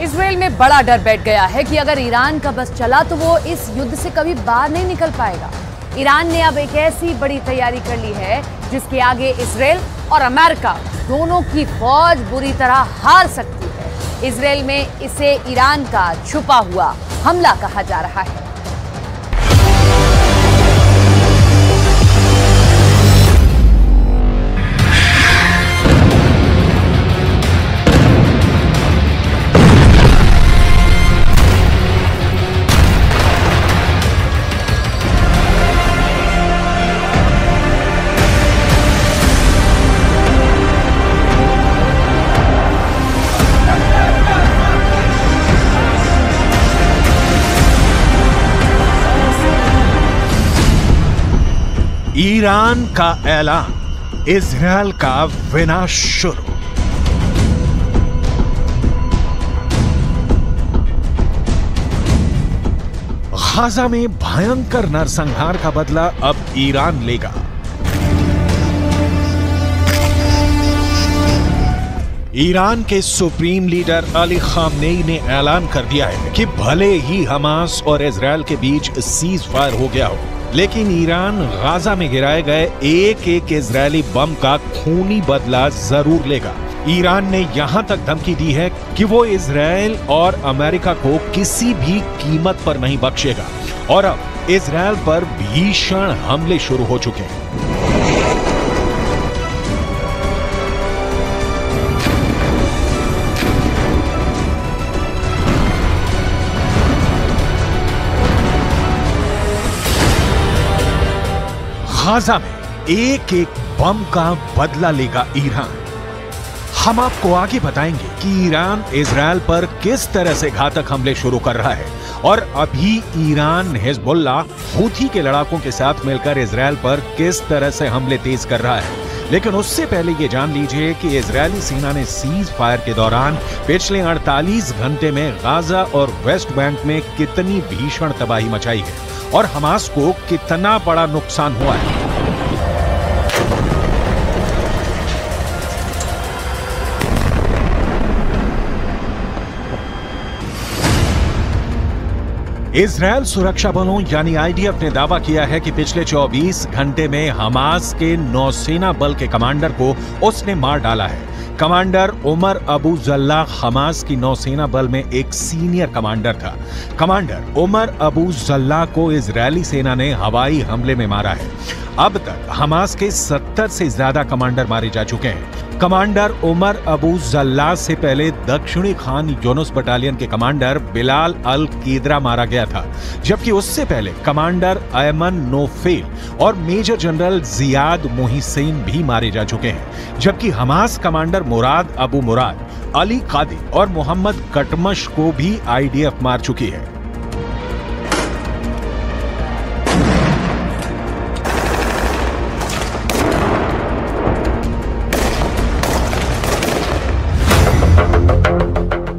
Israel में बड़ा डर बैठ गया है कि अगर ईरान का बस चला तो वो इस युद्ध से कभी बाहर नहीं निकल पाएगा। ईरान ने अब एक ऐसी बड़ी तैयारी कर ली है जिसके आगे इजराइल और अमेरिका दोनों की फौज बुरी तरह हार सकती है। इजराइल में इसे ईरान का छुपा हुआ हमला कहा जा रहा है। ईरान का ऐलान, इजरायल का विनाश शुरू। गाजा में भयंकर नरसंहार का बदला अब ईरान लेगा। ईरान के सुप्रीम लीडर अली खामनेई ने ऐलान कर दिया है कि भले ही हमास और इजरायल के बीच सीज फायर हो गया हो, लेकिन ईरान गाजा में गिराए गए एक एक इजरायली बम का खूनी बदला जरूर लेगा। ईरान ने यहां तक धमकी दी है कि वो इजरायल और अमेरिका को किसी भी कीमत पर नहीं बख्शेगा और अब इजरायल पर भीषण हमले शुरू हो चुके हैं। गाजा में एक एक बम का बदला लेगा ईरान। हम आपको आगे बताएंगे कि ईरान इजरायल पर किस तरह से घातक हमले शुरू कर रहा है और अभी ईरान हिजबुल्लाह हूथी के लड़ाकों के साथ मिलकर इजरायल पर किस तरह से हमले तेज कर रहा है। लेकिन उससे पहले ये जान लीजिए कि इजरायली सेना ने सीज फायर के दौरान पिछले 48 घंटे में गाजा और वेस्ट बैंक में कितनी भीषण तबाही मचाई है और हमास को कितना बड़ा नुकसान हुआ है। इजरायल सुरक्षा बलों यानी आईडीएफ ने दावा किया है कि पिछले 24 घंटे में हमास के नौसेना बल के कमांडर को उसने मार डाला है। कमांडर उमर अबू जल्ला हमास की नौसेना बल में एक सीनियर कमांडर था। कमांडर उमर अबू जल्ला को इजरायली सेना ने हवाई हमले में मारा है। अब तक हमास के 70 से ज्यादा कमांडर मारे जा चुके हैं। कमांडर उमर अबू जल्ला से पहले दक्षिणी खान यूनुस बटालियन के कमांडर बिलाल अल कीदरा मारा गया था, जबकि उससे पहले कमांडर अयमन नोफेल और मेजर जनरल जियाद मोहिसेन भी मारे जा चुके हैं। जबकि हमास कमांडर मुराद अबू मुराद, अली कादी और मोहम्मद कटमश को भी आईडीएफ मार चुकी है।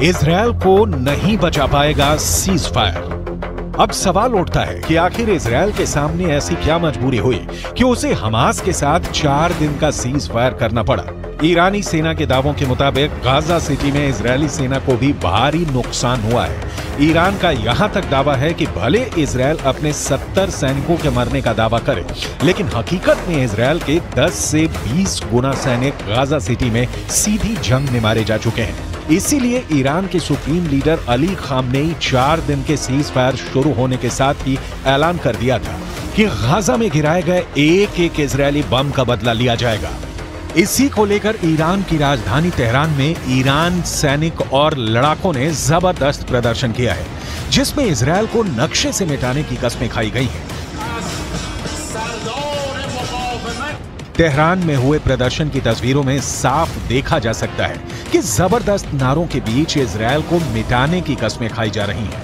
इजरायल को नहीं बचा पाएगा सीज फायर। अब सवाल उठता है कि आखिर इजरायल के सामने ऐसी क्या मजबूरी हुई कि उसे हमास के साथ 4 दिन का सीज फायर करना पड़ा। ईरानी सेना के दावों के मुताबिक गाजा सिटी में इजरायली सेना को भी भारी नुकसान हुआ है। ईरान का यहां तक दावा है कि भले इजरायल अपने 70 सैनिकों के मरने का दावा करे, लेकिन हकीकत में इजरायल के 10 से 20 गुना सैनिक गाजा सिटी में सीधी जंग में मारे जा चुके हैं। इसीलिए ईरान के सुप्रीम लीडर अली खामनेई 4 दिन के सीज फायर शुरू होने के साथ ही ऐलान कर दिया था कि गाजा में गिराए गए एक एक इजरायली बम का बदला लिया जाएगा। इसी को लेकर ईरान की राजधानी तेहरान में ईरान सैनिक और लड़ाकों ने जबरदस्त प्रदर्शन किया है, जिसमें इजरायल को नक्शे से मिटाने की कस्में खाई गई हैं। तेहरान में हुए प्रदर्शन की तस्वीरों में साफ देखा जा सकता है कि जबरदस्त नारों के बीच इजरायल को मिटाने की कस्में खाई जा रही हैं।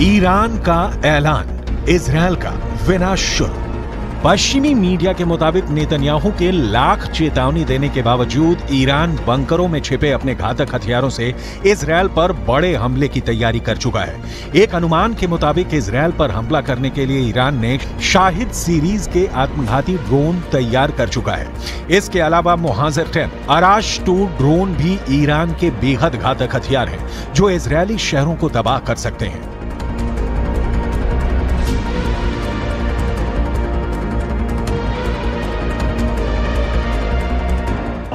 ईरान का ऐलान, इजरायल का विनाश शुरू। पश्चिमी मीडिया के मुताबिक नेतन्याहू के लाख चेतावनी देने के बावजूद ईरान बंकरों में छिपे अपने घातक हथियारों से इजरायल पर बड़े हमले की तैयारी कर चुका है। एक अनुमान के मुताबिक इजरायल पर हमला करने के लिए ईरान ने शाहिद सीरीज के आत्मघाती ड्रोन तैयार कर चुका है। इसके अलावा मुहाजिर 10, अराश 2 ड्रोन भी ईरान के बेहद घातक हथियार हैं, जो इजरायली शहरों को तबाह कर सकते हैं।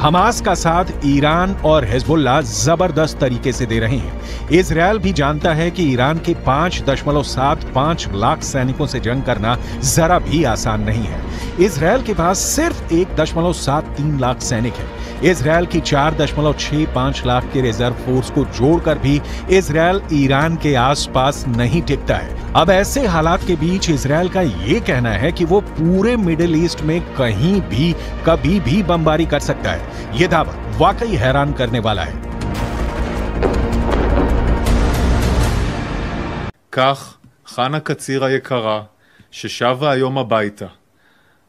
हमास का साथ ईरान और हिजबुल्लाह जबरदस्त तरीके से दे रहे हैं। इजरायल भी जानता है कि ईरान के 5.75 लाख सैनिकों से जंग करना जरा भी आसान नहीं है। इजरायल के पास सिर्फ 1.73 लाख सैनिक हैं। इजरायल की 4.65 लाख के रिजर्व फोर्स को जोड़कर भी इजरायल ईरान के आसपास नहीं टिकता है। अब ऐसे हालात के बीच इजरायल का ये कहना है कि वो पूरे मिडिल ईस्ट में कहीं भी कभी भी बमबारी कर सकता है। ये दावा वाकई हैरान करने वाला है। כך חנה קציר היקרה ששבה היום הביתה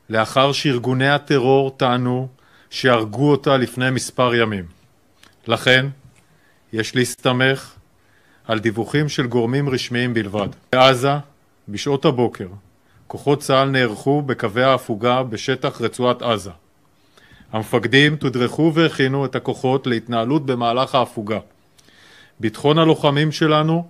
לאחר שארגוני הטרור טענו שהרגו אותה לפני מספר ימים. לכן יש להסתמך על דיווחים של גורמים רשמיים בלבד. בעזה, בשעות הבוקר, כוחות צה"ל נערכו בקווי ההפוגה בשטח רצועת עזה. המפקדים תודרכו והכינו את הכוחות להתנהלות במהלך ההפוגה. ביטחון הלוחמים שלנו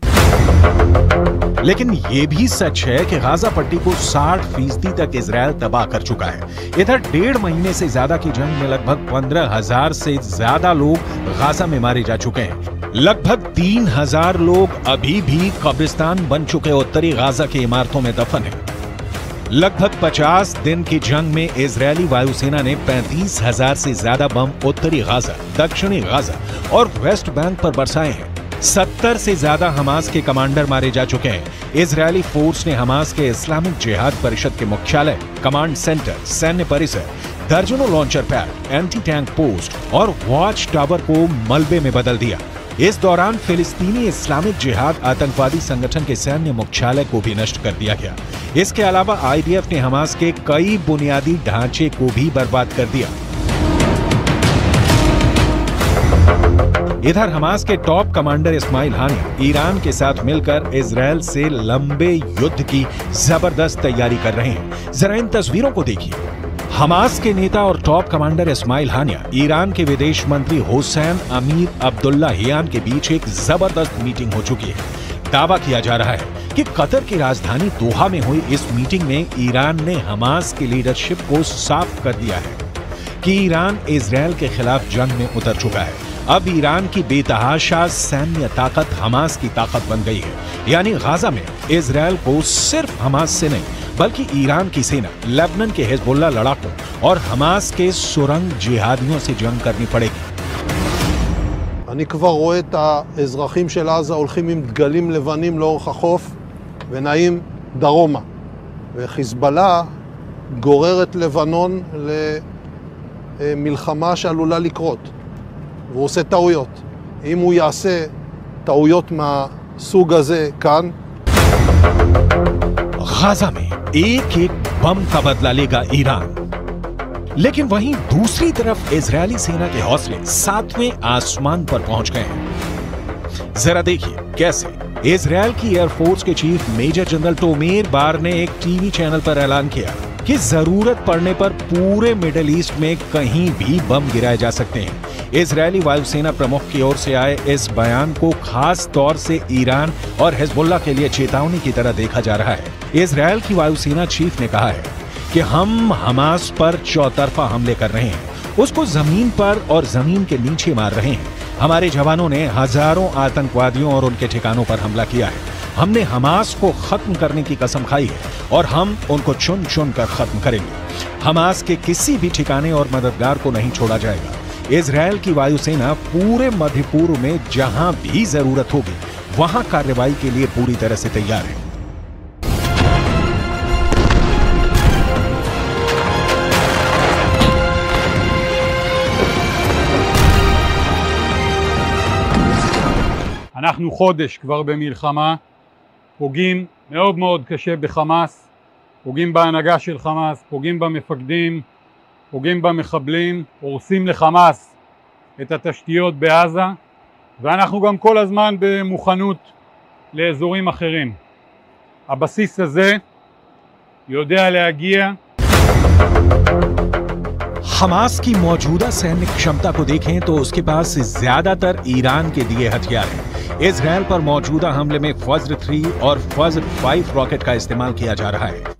लेकिन ये भी सच है कि गाजा पट्टी को 60% तक इजरायल तबाह कर चुका है। इधर 1.5 महीने से ज्यादा की जंग में लगभग 15,000 से ज्यादा लोग गाजा में मारे जा चुके हैं। लगभग 3,000 लोग अभी भी कब्रिस्तान बन चुके उत्तरी गाजा की इमारतों में दफन हैं। लगभग 50 दिन की जंग में इजरायली वायुसेना ने 35,000 से ज्यादा बम उत्तरी गाजा, दक्षिणी गाजा और वेस्ट बैंक पर बरसाए हैं। 70 से ज्यादा हमास के कमांडर मारे जा चुके हैं। इजरायली फोर्स ने हमास के इस्लामिक जिहाद परिषद के मुख्यालय, कमांड सेंटर, सैन्य परिसर, दर्जनों launcher pad, anti tank post और वॉच टावर को मलबे में बदल दिया। इस दौरान फिलिस्तीनी इस्लामिक जिहाद आतंकवादी संगठन के सैन्य मुख्यालय को भी नष्ट कर दिया गया। इसके अलावा आईडीएफ ने हमास के कई बुनियादी ढांचे को भी बर्बाद कर दिया। इधर हमास के टॉप कमांडर इस्माइल हानिया ईरान के साथ मिलकर इजरायल से लंबे युद्ध की जबरदस्त तैयारी कर रहे हैं। जरा इन तस्वीरों को देखिए। हमास के नेता और टॉप कमांडर इस्माइल हानिया ईरान के विदेश मंत्री हुसैन अमीर अब्दुल्लाहियान के बीच एक जबरदस्त मीटिंग हो चुकी है। दावा किया जा रहा है कि कतर की राजधानी दोहा में हुई इस मीटिंग में ईरान ने हमास की लीडरशिप को साफ कर दिया है कि ईरान इजरायल के खिलाफ जंग में उतर चुका है। अब ईरान की बेतहाशा सैन्य ताकत हमास की ताकत बन गई है। यानी गाजा में इजरायल को सिर्फ हमास से नहीं बल्कि ईरान की सेना, लेबनान के हिजबुल्लाह लड़ाकों और हमास के सुरंग जिहादियों से जंग करनी पड़ेगी। אני כבר רואה את האזרחים של עזה הולכים עם דגלים לבנים לאורך החוף ונעים דרומה. וחיזבאללה גורר את לבנון למלחמה שעלולה לקרות. והוא עושה טעויות. אם הוא יעשה טעויות מהסוג הזה כאן, गाजा में एक एक बम का बदला लेगा ईरान। लेकिन वहीं दूसरी तरफ इजरायली सेना के हौसले 7वें आसमान पर पहुंच गए हैं। जरा देखिए कैसे। इजरायल की एयरफोर्स के चीफ मेजर जनरल टोमेर बार ने एक टीवी चैनल पर ऐलान किया कि जरूरत पड़ने पर पूरे मिडिल ईस्ट में कहीं भी बम गिराए जा सकते हैं। इजरायली वायुसेना प्रमुख की ओर से आए इस बयान को खास तौर से ईरान और हिजबुल्लाह के लिए चेतावनी की तरह देखा जा रहा है। इजरायल की वायुसेना चीफ ने कहा है कि हम हमास पर चौतरफा हमले कर रहे हैं, उसको जमीन पर और जमीन के नीचे मार रहे हैं। हमारे जवानों ने हजारों आतंकवादियों और उनके ठिकानों पर हमला किया है। हमने हमास को खत्म करने की कसम खाई है और हम उनको चुन चुन कर खत्म करेंगे। हमास के किसी भी ठिकाने और मददगार को नहीं छोड़ा जाएगा। इजरायल की वायुसेना पूरे मध्य पूर्व में जहां भी जरूरत होगी वहां कार्रवाई के लिए पूरी तरह से तैयार है। אנחנו חודש כבר במלחמה, פוגעים מאוד מאוד קשה בחמאס, פוגעים בהנהגה של חמאס, פוגעים במפקדים, פוגעים במחבלים, הורסים לחמאס את התשתיות בעזה, ואנחנו גם כל הזמן במוכנות לאזורים אחרים. הבסיס הזה יודע להגיע. हमास की मौजूदा सैन्य क्षमता को देखें तो उसके पास ज्यादातर ईरान के दिए हथियार हैं। इजरायल पर मौजूदा हमले में फज्र 3 और फज्र 5 रॉकेट का इस्तेमाल किया जा रहा है।